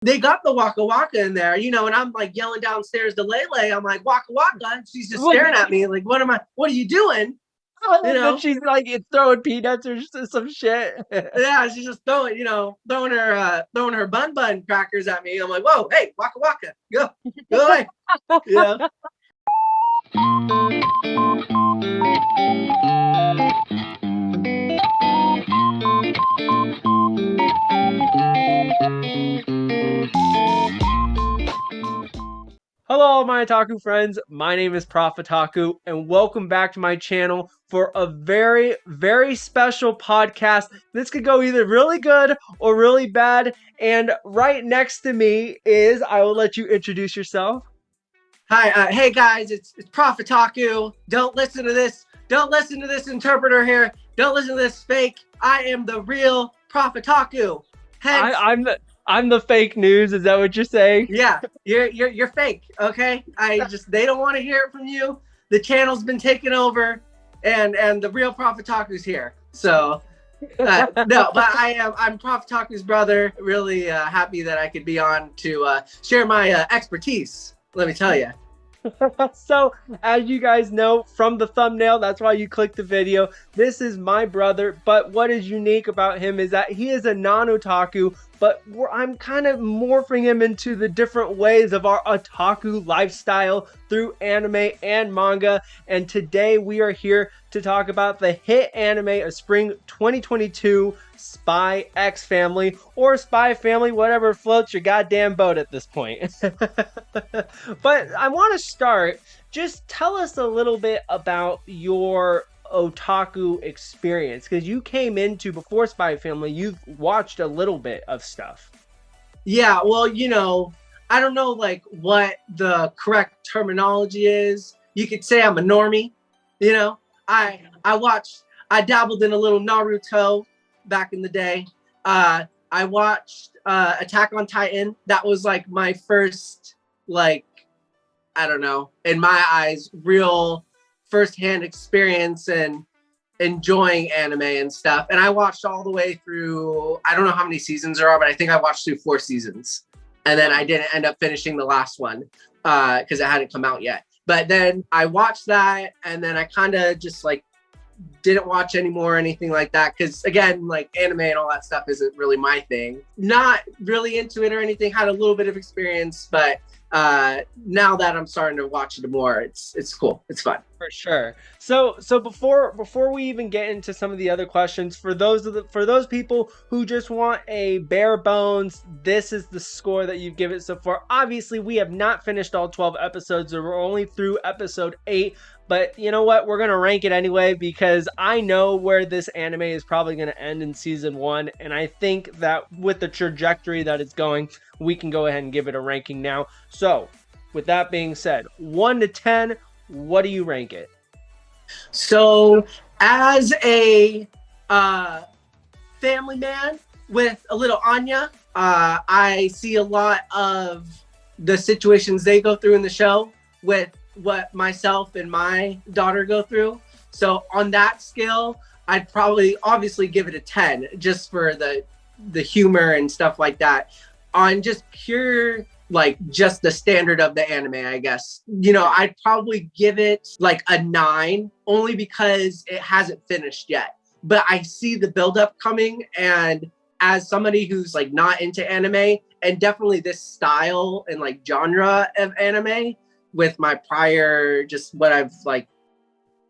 they got the Waka Waka in there, you know, and I'm like yelling downstairs to Lele. I'm like, Waka Waka. And she's just staring at me like, what are you doing? You Then know? she's like throwing peanuts or some shit. Yeah, she's just throwing her bun crackers at me. I'm like, whoa, hey, Waka Waka, go away. You know? Hello, my otaku friends. My name is Prof Otaku, and welcome back to my channel for a very, very special podcast. This could go either really good or really bad. And right next to me is, I will let you introduce yourself. Hi, hey guys, it's Prof Otaku. Don't listen to this. Don't listen to this interpreter here. Don't listen to this fake. I am the real Prof Otaku. Hence, I'm the fake news. Is that what you're saying? yeah, you're fake. Okay, they don't want to hear it from you. The channel's been taken over, and the real Prof Otaku's here. So. No, but I'm Prof Otaku's brother. Really happy that I could be on to share my expertise. Let me tell you. So, as you guys know from the thumbnail, that's why you clicked the video. This is my brother, but what is unique about him is that he is a non-otaku, but I'm kind of morphing him into the different ways of our otaku lifestyle through anime and manga. And today we are here to talk about the hit anime of spring 2022, Spy X Family, or Spy Family, whatever floats your goddamn boat at this point. But I want to start, just tell us a little bit about your otaku experience, because you came into, before Spy Family, you've watched a little bit of stuff. Yeah, well, you know, I don't know like what the correct terminology is. You could say I'm a normie, you know. I dabbled in a little Naruto back in the day. I watched Attack on Titan. That was like my first, like, I don't know, in my eyes, real firsthand experience and enjoying anime and stuff. And I watched all the way through, I don't know how many seasons there are, but I think I watched through 4 seasons. And then I didn't end up finishing the last one because it hadn't come out yet. But then I watched that, and then I kind of just like didn't watch anymore or anything like that. Because again, like anime and all that stuff isn't really my thing. Not really into it or anything. Had a little bit of experience, but now that I'm starting to watch it more, it's cool. It's fun. For sure. So before we even get into some of the other questions, for those people who just want a bare bones, this is the score that you give it so far. Obviously, we have not finished all 12 episodes, so we're only through episode 8. But you know what? We're going to rank it anyway, because I know where this anime is probably going to end in season 1. And I think that with the trajectory that it's going, we can go ahead and give it a ranking now. So with that being said, 1 to 10, what do you rank it? So as a family man with a little Anya, I see a lot of the situations they go through in the show with what myself and my daughter go through. So on that scale, I'd probably obviously give it a 10 just for the humor and stuff like that. On just pure, like just the standard of the anime, I guess, you know, I'd probably give it like a 9 only because it hasn't finished yet. But I see the buildup coming, and as somebody who's like not into anime, and definitely this style and like genre of anime, with my prior, just what I've like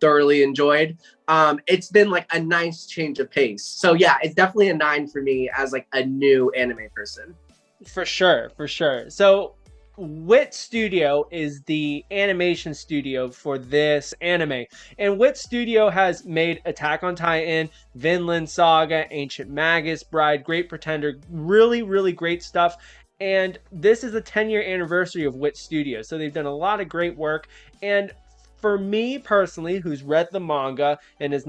thoroughly enjoyed, it's been like a nice change of pace. So yeah, it's definitely a 9 for me as like a new anime person. For sure, for sure. So Wit Studio is the animation studio for this anime, and Wit Studio has made Attack on Titan, Vinland Saga, Ancient Magus, Bride, Great Pretender, really, really great stuff. And this is the 10-year anniversary of Wit Studio, so they've done a lot of great work. And for me personally, who's read the manga and is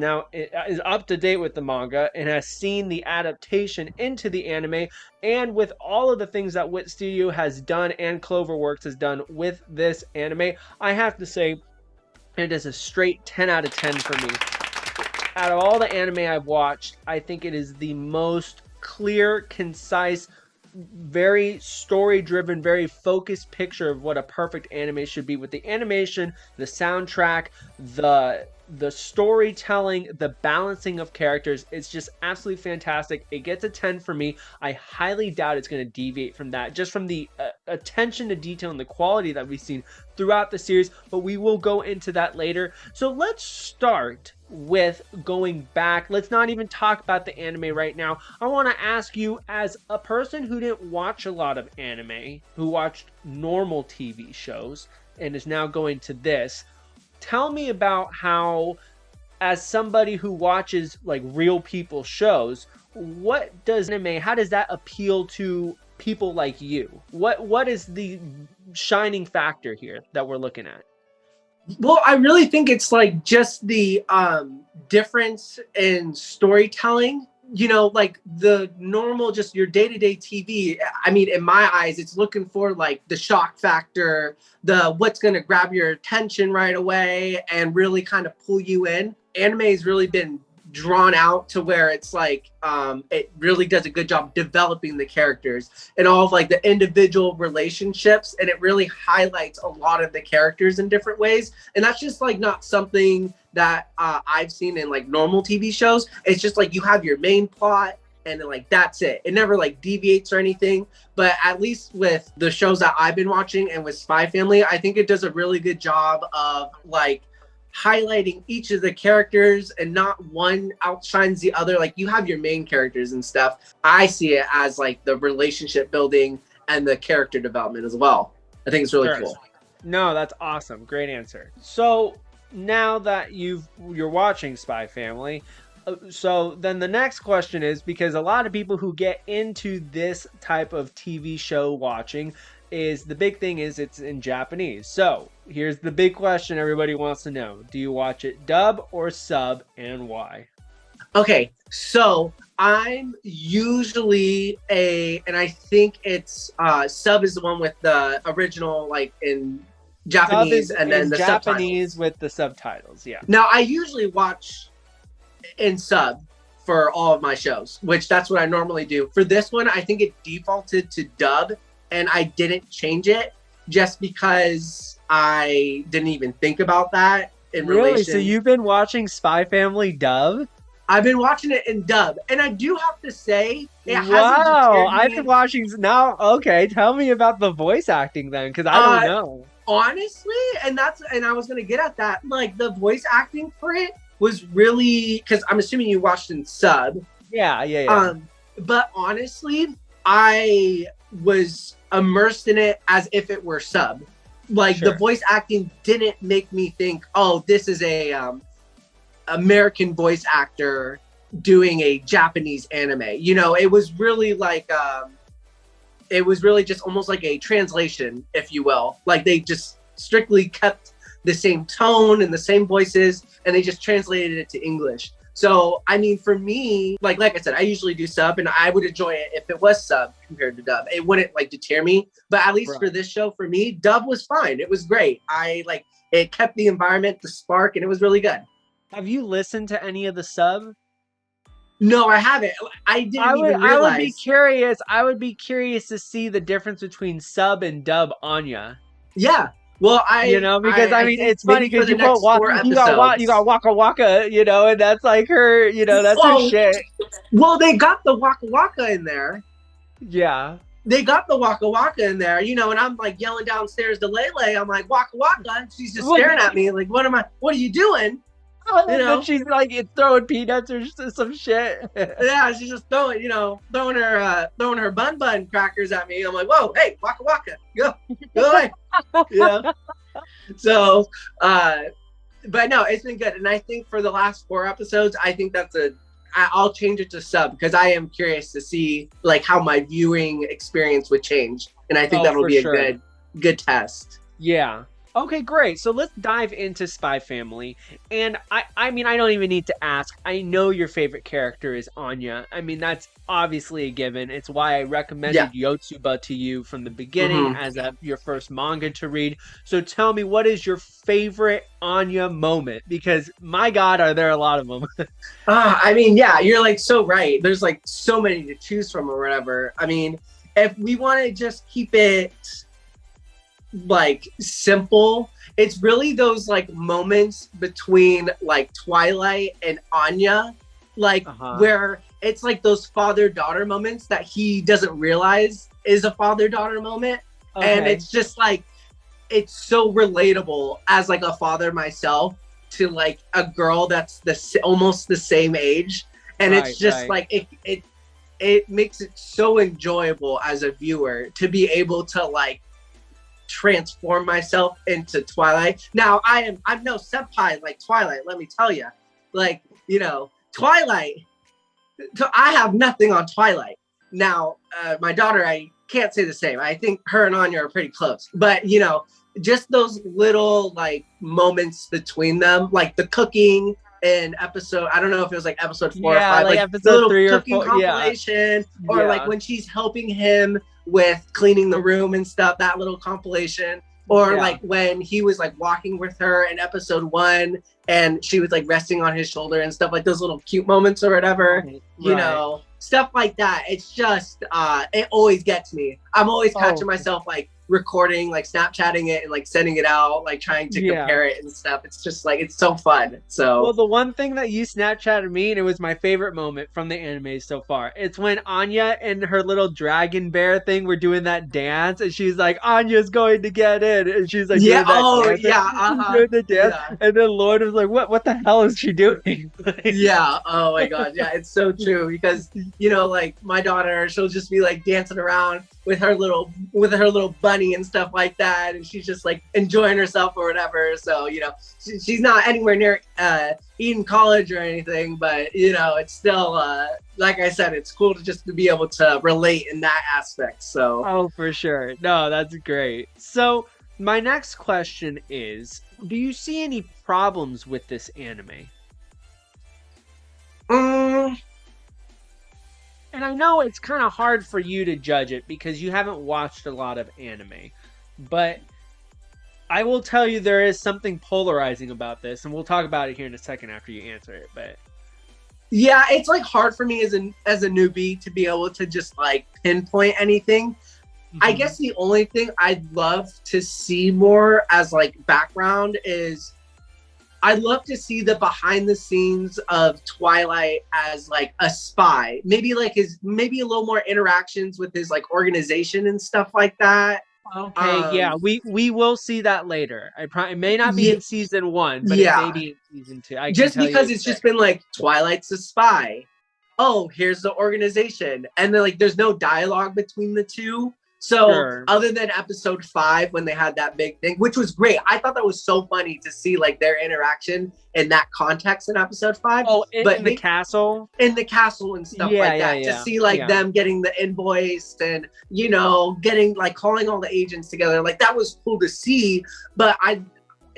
up to date with the manga and has seen the adaptation into the anime, and with all of the things that Wit Studio has done and Cloverworks has done with this anime, I have to say it is a straight 10 out of 10 for me. Out of all the anime I've watched, I think it is the most clear, concise, very story driven, very focused picture of what a perfect anime should be, with the animation, the soundtrack, the storytelling, the balancing of characters. It's just absolutely fantastic. It gets a 10 for me. I highly doubt it's going to deviate from that, just from the attention to detail and the quality that we've seen throughout the series, but we will go into that later. So let's start with going back. Let's not even talk about the anime right now. I want to ask you, as a person who didn't watch a lot of anime, who watched normal TV shows and is now going to this, tell me about how, as somebody who watches like real people shows, what does anime, how does that appeal to people like you? What is the shining factor here that we're looking at? Well, I really think it's like just the difference in storytelling. You know, like the normal, just your day-to-day TV. I mean, in my eyes, it's looking for like the shock factor, the what's going to grab your attention right away and really kind of pull you in. Anime has really been drawn out to where it's like it really does a good job developing the characters and all of like the individual relationships, and it really highlights a lot of the characters in different ways. And that's just like not something that I've seen in like normal TV shows. It's just like you have your main plot and then like that's it. It never like deviates or anything. But at least with the shows that I've been watching and with Spy Family, I think it does a really good job of like highlighting each of the characters, and not one outshines the other. Like you have your main characters and stuff. I see it as like the relationship building and the character development as well. I think it's really cool. No, that's awesome. Great answer. So now that you're watching Spy Family, so then the next question is, because a lot of people who get into this type of TV show watching, is the big thing is it's in Japanese. So here's the big question everybody wants to know. Do you watch it dub or sub, and why? Okay, so I'm usually and I think it's sub is the one with the original like in Japanese, and then the Japanese subtitles. with the subtitles. Yeah. Now I usually watch in sub for all of my shows, which that's what I normally do. For this one, I think it defaulted to dub, and I didn't change it just because I didn't even think about that in relation. So you've been watching Spy Family dub? I've been watching it in dub, and I do have to say, wow, I've been watching now. Okay, tell me about the voice acting then, because I don't know. Honestly, and I was gonna get at that. Like the voice acting for it was really, because I'm assuming you watched in sub. Yeah. But honestly, I was immersed in it as if it were sub. Like the voice acting didn't make me think, oh, this is a American voice actor doing a Japanese anime. You know, it was really like it was really just almost like a translation, if you will. Like they just strictly kept the same tone and the same voices, and they just translated it to English. So, I mean, for me, like I said, I usually do sub, and I would enjoy it if it was sub compared to dub. It wouldn't like deter me, but at least for this show, for me, dub was fine. It was great. It kept the environment, the spark, and it was really good. Have you listened to any of the sub? No, I haven't. I didn't even realize. I would be curious to see the difference between sub and dub Anya. Yeah. Well, because I mean, it's funny because you got Waka Waka, and that's like her, that's her shit. Well, they got the Waka Waka in there. Yeah. They got the Waka Waka in there, and I'm like yelling downstairs to Lele. I'm like, Waka Waka, and she's just staring at me like, what are you doing? And she's like throwing peanuts or some shit. Yeah, she's just throwing her bun crackers at me. I'm like, whoa, hey, Waka Waka, go away. So, but no, it's been good, and I think for the last 4 episodes, I think I'll change it to sub because I am curious to see like how my viewing experience would change, and I think that'll be a good test. Yeah. Okay, great. So let's dive into Spy Family. And I mean, I don't even need to ask. I know your favorite character is Anya. I mean, that's obviously a given. It's why I recommended Yotsuba to you from the beginning as your first manga to read. So tell me, what is your favorite Anya moment? Because my God, are there a lot of them? I mean, yeah, you're like so right. There's like so many to choose from or whatever. I mean, if we want to just keep it like simple, it's really those like moments between like Twilight and Anya, like where it's like those father-daughter moments that he doesn't realize is a father-daughter moment. And it's just like, it's so relatable as like a father myself to like a girl that's almost the same age. And it's just like, it makes it so enjoyable as a viewer to be able to like transform myself into Twilight. Now I'm no senpai like Twilight, let me tell you. Like, you know, Twilight, I have nothing on Twilight. Now, my daughter, I can't say the same. I think her and Anya are pretty close. But, you know, just those little like moments between them, like the cooking in episode, I don't know if it was like episode 4 or 5, like episode the little 3 or cooking 4, compilation, or like when she's helping him with cleaning the room and stuff, that little compilation. Or like when he was like walking with her in episode 1 and she was like resting on his shoulder and stuff, like those little cute moments or whatever, you know, stuff like that. It's just, it always gets me. I'm always catching myself like recording, like Snapchatting it and like sending it out, like trying to compare it and stuff. It's just like, it's so fun. So well, the one thing that you Snapchatted me, and it was my favorite moment from the anime so far, it's when Anya and her little dragon bear thing were doing that dance, and she's like, Anya's going to get in, and she's like doing that doing the dance, and then Lord was like, what the hell is she doing? Oh my god, it's so true, because you know, like my daughter, she'll just be like dancing around with her little bunny and stuff like that, and she's just like enjoying herself or whatever. So you know, she's not anywhere near Eden College or anything, but you know, it's still like I said, it's cool to just to be able to relate in that aspect. So for sure. No, that's great. So my next question is, do you see any problems with this anime? And I know it's kind of hard for you to judge it because you haven't watched a lot of anime, but I will tell you there is something polarizing about this, and we'll talk about it here in a second after you answer it. But yeah, it's like hard for me as a newbie to be able to just like pinpoint anything. I guess the only thing I'd love to see more as like background is I'd love to see the behind the scenes of Twilight as like a spy. Maybe like maybe a little more interactions with his like organization and stuff like that. Okay, we will see that later. It may not be in season 1, but it may be in season 2. Just because it's just been like Twilight's a spy. Oh, here's the organization, and then like there's no dialogue between the two. So other than episode 5 when they had that big thing, which was great, I thought that was so funny to see like their interaction in that context in episode 5. But in the castle and stuff like that, to see like them getting the invoice and you know getting like calling all the agents together, like that was cool to see. But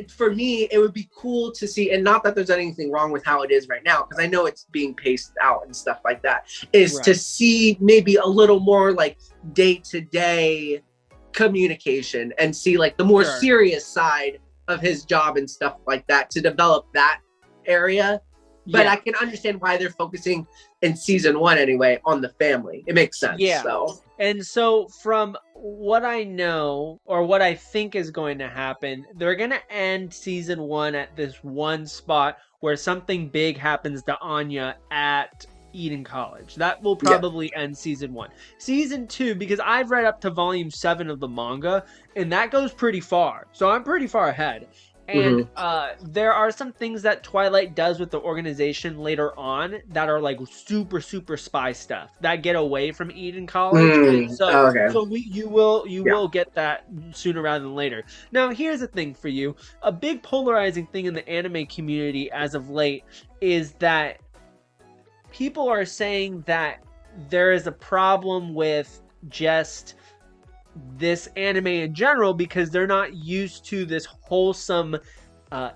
for me, it would be cool to see, and not that there's anything wrong with how it is right now, because I know it's being paced out and stuff like that, is to see maybe a little more like day-to-day communication and see like the more serious side of his job and stuff like that, to develop that area. But I can understand why they're focusing in season 1 anyway on the family. It makes sense. And so from what I know, or what I think is going to happen, they're going to end season 1 at this one spot where something big happens to Anya at Eden College. That will probably end season 1. Season 2, because I've read up to volume 7 of the manga, and that goes pretty far. So I'm pretty far ahead. And there are some things that Twilight does with the organization later on that are like super spy stuff that get away from Eden College. So you will get that sooner rather than later. Now here's the thing for you. A big polarizing thing in the anime community as of late is that people are saying that there is a problem with just this anime in general because they're not used to this wholesome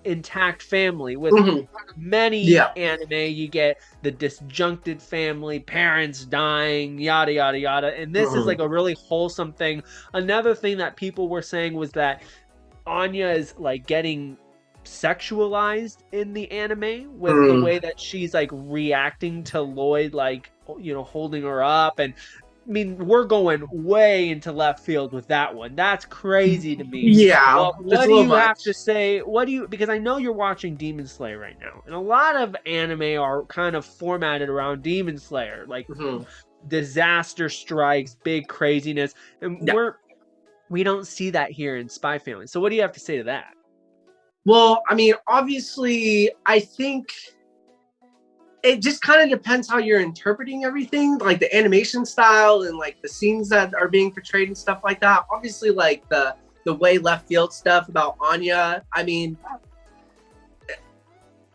intact family. With many anime, you get the disjuncted family, parents dying, yada yada yada, and this is like a really wholesome thing. Another thing that people were saying was that Anya is like getting sexualized in the anime with the way that she's like reacting to Lloyd, like, you know, holding her up, and mean, we're going way into left field with that one. That's crazy to me. Yeah, Well, it's what a do little you have to much. say? Because I know you're watching Demon Slayer right now, and a lot of anime are kind of formatted around Demon Slayer, like Mhm. disaster strikes, big craziness, and Yeah. we don't see that here in Spy Family. So what do you have to say to that? Well, I mean, obviously, I think it just kind of depends how you're interpreting everything, like the animation style and like the scenes that are being portrayed and stuff like that. Obviously, like the way left field stuff about Anya. I mean,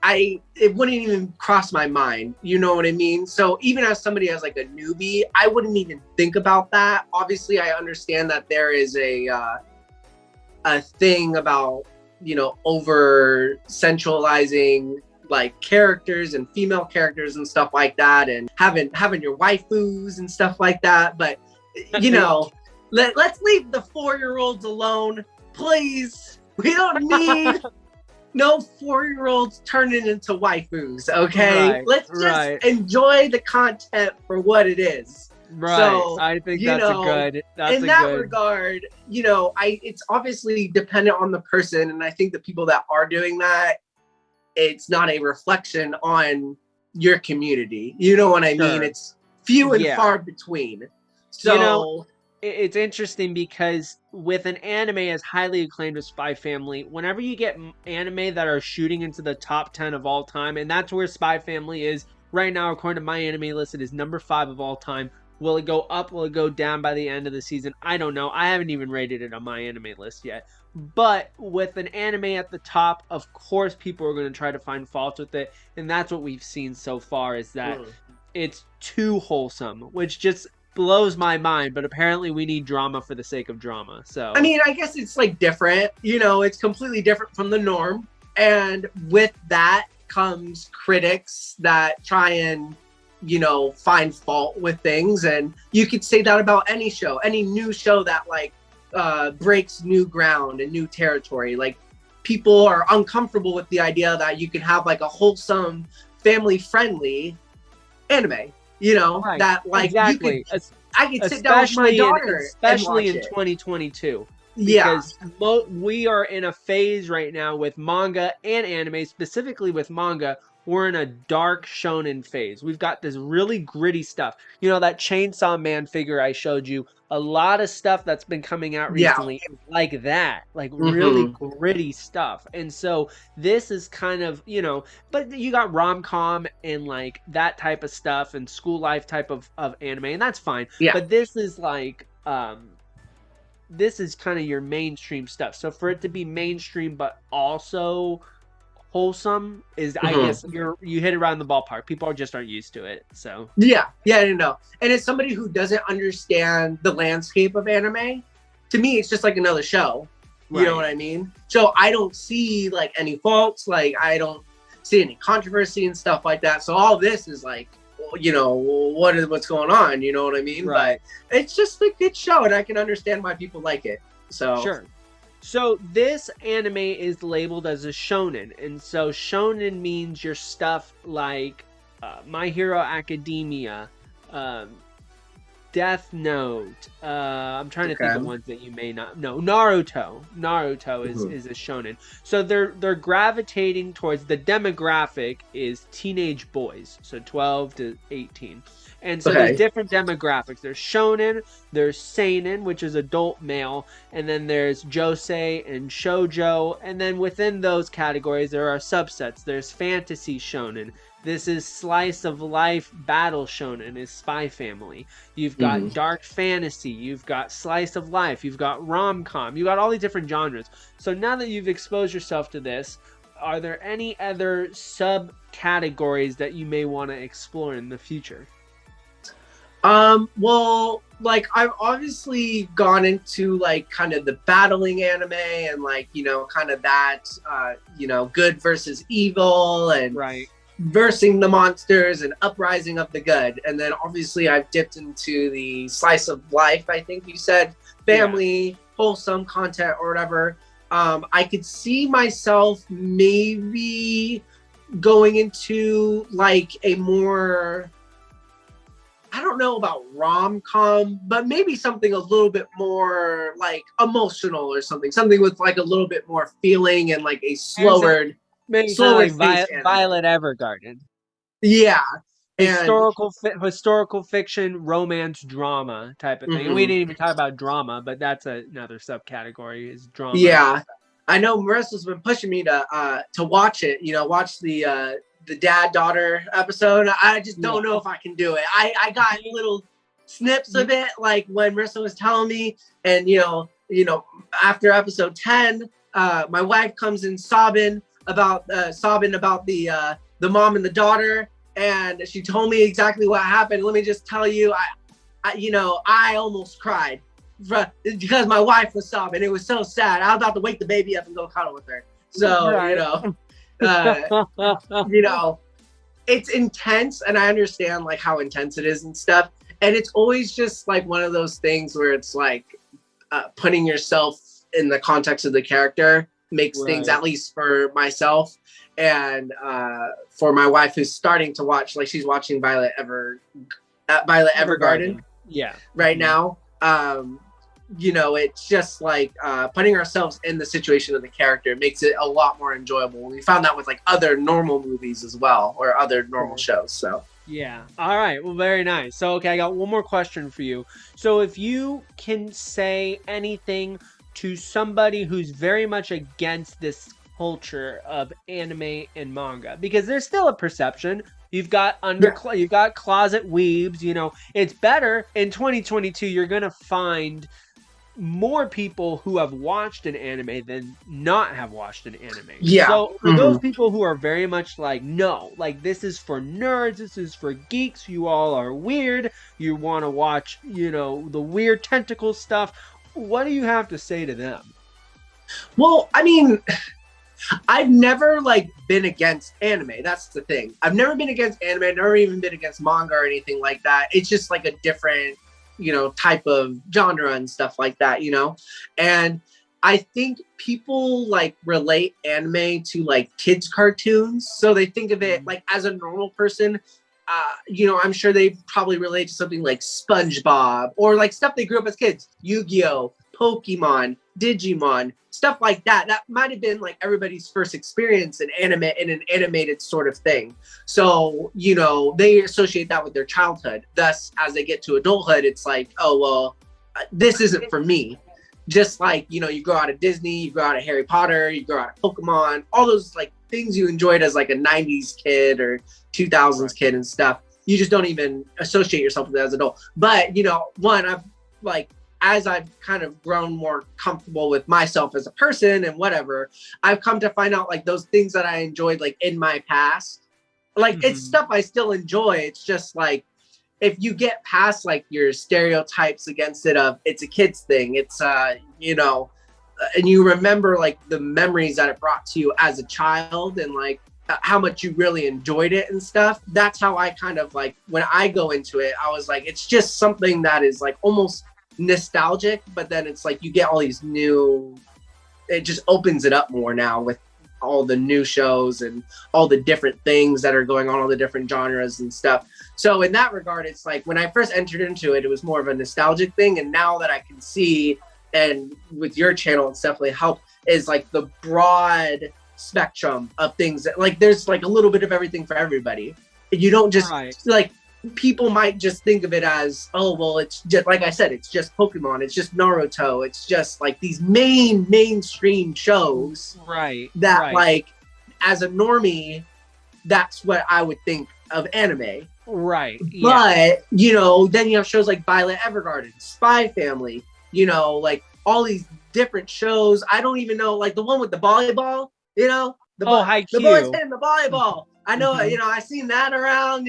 it wouldn't even cross my mind. You know what I mean? So even as somebody as like a newbie, I wouldn't even think about that. Obviously, I understand that there is a thing about, you know, over centralizing like characters and female characters and stuff like that, and having your waifus and stuff like that. But you know, let's leave the 4-year-olds alone, please. We don't need no 4-year-olds turning into waifus, okay? Right, Let's just right, enjoy the content for what it is. right. So, I think you that's a know, good. That's in a that good. regard, you know, it's obviously dependent on the person, and I think the people that are doing that, it's not a reflection on your community. You know what I mean? Sure. It's few and Yeah. far between. You know, So, it's interesting because with an anime as highly acclaimed as Spy Family, whenever you get anime that are shooting into the top 10 of all time, and that's where Spy Family is right now, according to my anime list, it is number 5 of all time. Will it go up? Will it go down by the end of the season? I don't know. I haven't even rated it on my anime list yet. But with an anime at the top, of course, people are going to try to find faults with it. And that's what we've seen so far, is that it's too wholesome, which just blows my mind. But apparently we need drama for the sake of drama. So I mean, I guess it's like different, you know, it's completely different from the norm. And with that comes critics that try and, you know, find fault with things. And you could say that about any show, any new show that like breaks new ground and new territory. Like people are uncomfortable with the idea that you can have like a wholesome, family friendly anime, you know, right, that like you could, exactly. I could sit down with my daughter and Especially watch in it. 2022, Yeah. because we are in a phase right now with manga and anime, specifically with manga. We're in a dark shonen phase. We've got this really gritty stuff. You know, that Chainsaw Man figure I showed you, a lot of stuff that's been coming out Yeah. recently is like that, like really Hmm. gritty stuff. And so this is kind of, you know, but you got rom-com and like that type of stuff and school life type of anime, and that's fine. Yeah. But this is like this is kind of your mainstream stuff. So for it to be mainstream but also wholesome is, I Hmm. guess you hit it around the ballpark. People just aren't used to it. So Yeah. Yeah. I know. And as somebody who doesn't understand the landscape of anime, to me, it's just like another show. You know what I mean? So I don't see like any faults. Like I don't see any controversy and stuff like that. So all this is like, you know, what's going on? You know what I mean? Right. But it's just a good show, and I can understand why people like it. So Sure. So this anime is labeled as a shonen, and so shonen means your stuff like My Hero Academia, um, Death Note. I'm trying to think of okay. ones that you may not know. Naruto. Naruto is a shonen. So they're gravitating towards, the demographic is teenage boys, so 12 to 18. And so Okay. there's different demographics. There's shonen, there's seinen, which is adult male, and then there's josei and shoujo, and then within those categories there are subsets. There's fantasy shonen. This is slice of life battle shonen, is Spy Family. You've got dark fantasy, you've got slice of life, you've got rom-com, you've got all these different genres. So now that you've exposed yourself to this, are there any other subcategories that you may want to explore in the future? Well, like I've obviously gone into like kind of the battling anime and like, you know, kind of that, you know, good versus evil and Right. versing the monsters and uprising of the good. And then obviously I've dipped into the slice of life, I think you said, family, wholesome content or whatever. I could see myself maybe going into like a more I don't know about rom-com, but maybe something a little bit more like emotional or something with like a little bit more feeling and like a Maybe kind of slower like paced anime. Violet Evergarden. Yeah. And Historical fiction, romance, drama type of thing. And we mhm. didn't even talk about drama, but that's another subcategory is drama. Yeah, I know Marissa's been pushing me to watch it. You know, watch the dad daughter episode. I just Yeah. don't know if I can do it. I got little snips of it, like when Marissa was telling me, and after episode 10, my wife comes in sobbing about the mom and the daughter, and she told me exactly what happened. Let me just tell you, I almost cried because my wife was sobbing. It was so sad. I was about to wake the baby up and go cuddle with her. So, Right. it's intense, and I understand like how intense it is and stuff. And it's always just like one of those things where it's like putting yourself in the context of the character makes things, at least for myself and for my wife who's starting to watch, like she's watching Violet Evergarden. Yeah. Right now. It's just like putting ourselves in the situation of the character makes it a lot more enjoyable. We found that with like other normal movies as well, or other normal shows. So yeah. All right. Well, very nice. So, okay, I got one more question for you. So, if you can say anything to somebody who's very much against this culture of anime and manga, because there's still a perception. You've got you've got closet weebs. It's better in 2022. You're gonna find more people who have watched an anime than not have watched an anime. Yeah. So for those people who are very much like, no, like this is for nerds, this is for geeks, you all are weird, you want to watch, the weird tentacle stuff, what do you have to say to them? Well, I mean, I've never like been against anime. That's the thing. I've never been against anime. I've never even been against manga or anything like that. It's just like a different type of genre and stuff like that, and I think people like relate anime to like kids cartoons, so they think of it like as a normal person. I'm sure they probably relate to something like SpongeBob or like stuff they grew up as kids, Yu-Gi-Oh, Pokemon, Digimon, stuff like that. That might have been like everybody's first experience in anime, in an animated sort of thing. So, they associate that with their childhood. Thus, as they get to adulthood, it's like, oh, well, this isn't for me. Just like, you grow out of Disney, you grow out of Harry Potter, you grow out of Pokemon, all those like things you enjoyed as like a 90s kid or 2000s kid and stuff. You just don't even associate yourself with it as an adult. But, I've like, as I've kind of grown more comfortable with myself as a person and whatever, I've come to find out like those things that I enjoyed like in my past, like it's stuff I still enjoy. It's just like, if you get past like your stereotypes against it of it's a kid's thing, it's and you remember like the memories that it brought to you as a child and like how much you really enjoyed it and stuff. That's how I kind of like, when I go into it, I was like, it's just something that is like almost nostalgic, but then it's like you get all these it just opens it up more now with all the new shows and all the different things that are going on, all the different genres and stuff. So in that regard, it's like when I first entered into it, it was more of a nostalgic thing. And now that I can see, and with your channel, it's definitely helped, is like the broad spectrum of things that like, there's like a little bit of everything for everybody. You don't just like, people might just think of it as, oh, well, it's just, like I said, it's just Pokemon, it's just Naruto, it's just like these mainstream shows. That like, as a normie, that's what I would think of anime. But, then you have shows like Violet Evergarden, Spy Family, like all these different shows. I don't even know, like the one with the volleyball, the boys hitting the volleyball. I know, I seen that around,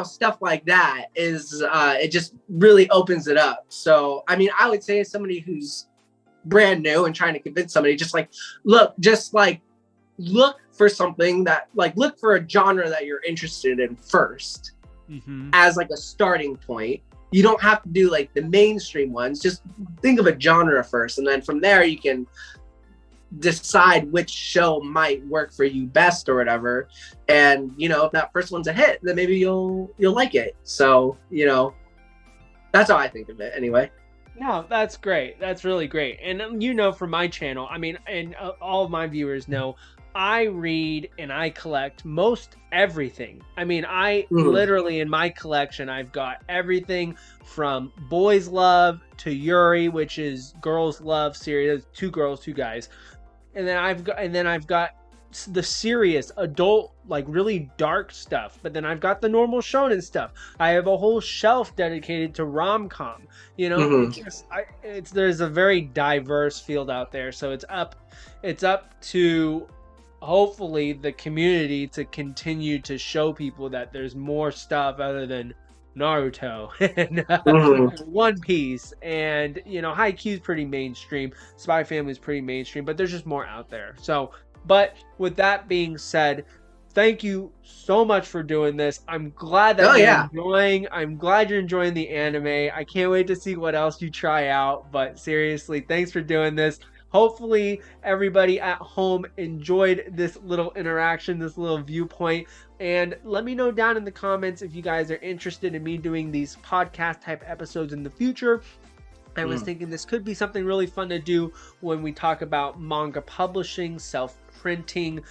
stuff like that is, it just really opens it up. So, I mean, I would say as somebody who's brand new and trying to convince somebody, look for something that look for a genre that you're interested in first as like a starting point. You don't have to do like the mainstream ones. Just think of a genre first. And then from there you can decide which show might work for you best or whatever. And if that first one's a hit, then maybe you'll like it. So that's how I think of it anyway. No, that's great. That's really great. And from my channel, I mean, and all of my viewers know, I read and I collect most everything. I mean, literally in my collection, I've got everything from Boys Love to Yuri, which is girls love series, 2 girls, 2 guys. And then I've got the serious adult, like really dark stuff, but then I've got the normal shonen stuff. I have a whole shelf dedicated to rom-com. There's a very diverse field out there, so it's up to hopefully the community to continue to show people that there's more stuff other than Naruto and One Piece, and Haikyuu's pretty mainstream, Spy Family's pretty mainstream, but there's just more out there. So but with that being said, thank you so much for doing this. I'm glad that I'm glad you're enjoying the anime. I can't wait to see what else you try out. But seriously, thanks for doing this. Hopefully everybody at home enjoyed this little interaction, this little viewpoint. And let me know down in the comments if you guys are interested in me doing these podcast type episodes in the future. I was thinking this could be something really fun to do when we talk about manga publishing, self-printing,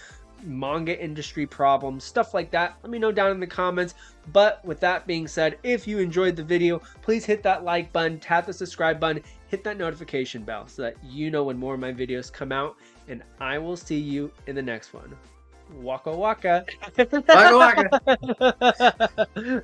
manga industry problems, stuff like that. Let me know down in the comments. But with that being said, if you enjoyed the video, please hit that like button, tap the subscribe button, hit that notification bell so that you know when more of my videos come out. And I will see you in the next one. Waka waka. Waka waka.